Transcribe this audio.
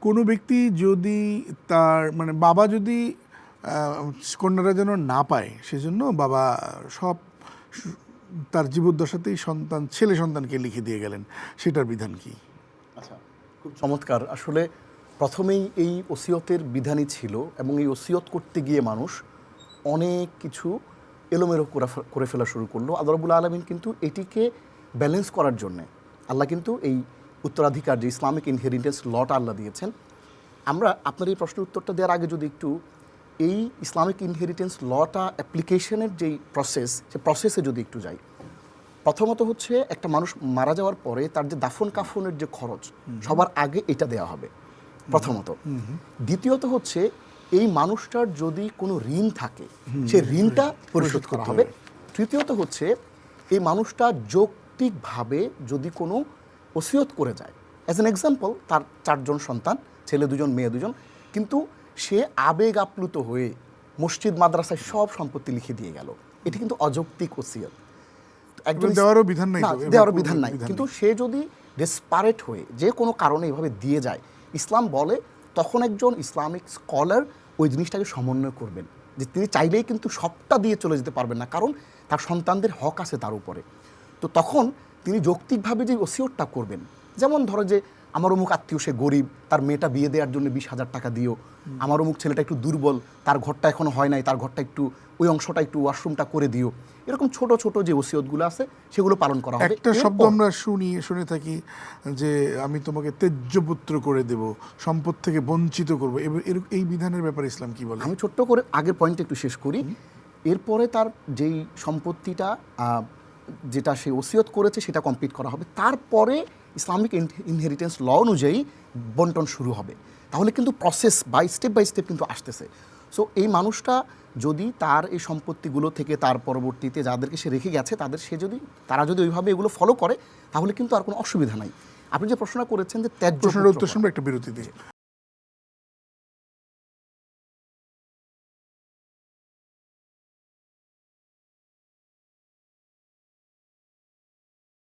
কোনো ব্যক্তি যদি তার মানে বাবা যদি কন্যারা যেন না পায় সেজন্য বাবা সব তার জীবদ্দশাতেই ছেলে সন্তানকে লিখে দিয়ে গেলেন, সেটার বিধান কি? আচ্ছা, খুব চমৎকার। আসলে প্রথমেই এই ওসিয়তের বিধানই ছিল এবং এই ওসিয়ত করতে গিয়ে মানুষ অনেক কিছু এলোমেলো করে ফেলা শুরু করলো। আল্লাহ রাব্বুল আলামিন কিন্তু এটিকে ব্যালেন্স করার জন্যে আল্লাহ কিন্তু এই উত্তরাধিকার যে ইসলামিক ইনহেরিটেন্স লটা আল্লাহ দিয়েছেন। আমরা আপনার এই প্রশ্নের উত্তরটা দেওয়ার আগে যদি একটু এই ইসলামিক ইনহেরিটেন্স লটা অ্যাপ্লিকেশনের যেই প্রসেস, সে প্রসেসে যদি একটু যাই। প্রথমত হচ্ছে একটা মানুষ মারা যাওয়ার পরে তার যে দাফন কাফনের যে খরচ সবার আগে এটা দেওয়া হবে প্রথমত। দ্বিতীয়ত হচ্ছে এই মানুষটার যদি কোনো ঋণ থাকে সে ঋণটা পরিশোধ করা হবে। তৃতীয়ত হচ্ছে এই মানুষটা যৌক্তিকভাবে যদি কোনো ওসিয়ত করে যায়, অ্যাজ অ্যান এক্সাম্পল তার 4 জন সন্তান, ছেলে 2 জন মেয়ে 2 জন, কিন্তু সে আবেগ আপ্লুত হয়ে মসজিদ মাদ্রাসায় সব সম্পত্তি লিখে দিয়ে গেল, এটি কিন্তু অযৌক্তিক ওসিয়ত। দেওয়ারও বিধান নাই, দেওয়ারও বিধান নাই, কিন্তু সে যদি ডেসপারেট হয়ে যে কোনো কারণে এভাবে দিয়ে যায়, ইসলাম বলে তখন একজন ইসলামিক স্কলার ওই জিনিসটাকে সমন্বয় করবেন, যে তিনি চাইলেই কিন্তু সবটা দিয়ে চলে যেতে পারবেন না, কারণ তার সন্তানদের হক আছে তার উপরে। তো তখন তিনি যৌক্তিকভাবে যে ওসিয়তটা করবেন, যেমন ধরো যে আমার অমুক আত্মীয় সে গরিব, তার মেয়েটা বিয়ে দেওয়ার জন্য 20,000 টাকা দিও, আমার অমুক ছেলেটা একটু দুর্বল, তার ঘরটা এখনো হয় নাই, তার ঘরটা একটু ওই অংশটা একটু ওয়াশরুমটা করে দিও, এরকম ছোট ছোট যে ওসিয়তগুলো আছে সেগুলো পালন করা হবে। একটা শব্দ আমরা শুনে থাকি যে আমি তোমাকে তেজ্যপুত্র করে দেব, সম্পদ থেকে বঞ্চিত করবো, এই বিধানের ব্যাপারে ইসলাম কি বলে? আমি ছোট্ট করে আগের পয়েন্টটা একটু শেষ করি। এরপরে তার যেই সম্পত্তিটা যেটা সে ওসিয়ত করেছে সেটা কমপ্লিট করা হবে, তারপরে ইসলামিক ইনহেরিটেন্স ল অনুযায়ী বন্টন শুরু হবে। তাহলে কিন্তু প্রসেস বাই স্টেপ কিন্তু আসতেছে। সো এই মানুষটা যদি তার এই সম্পত্তিগুলো থেকে তার পরবর্তীতে যাদেরকে সে রেখে গেছে তারা যদি ওইভাবে এগুলো ফলো করে, তাহলে কিন্তু আর কোনো অসুবিধা নাই। আপনি যে প্রশ্নটা করেছেন যে প্রশ্নের উত্তর শুনবো একটা বিরতি দিয়ে।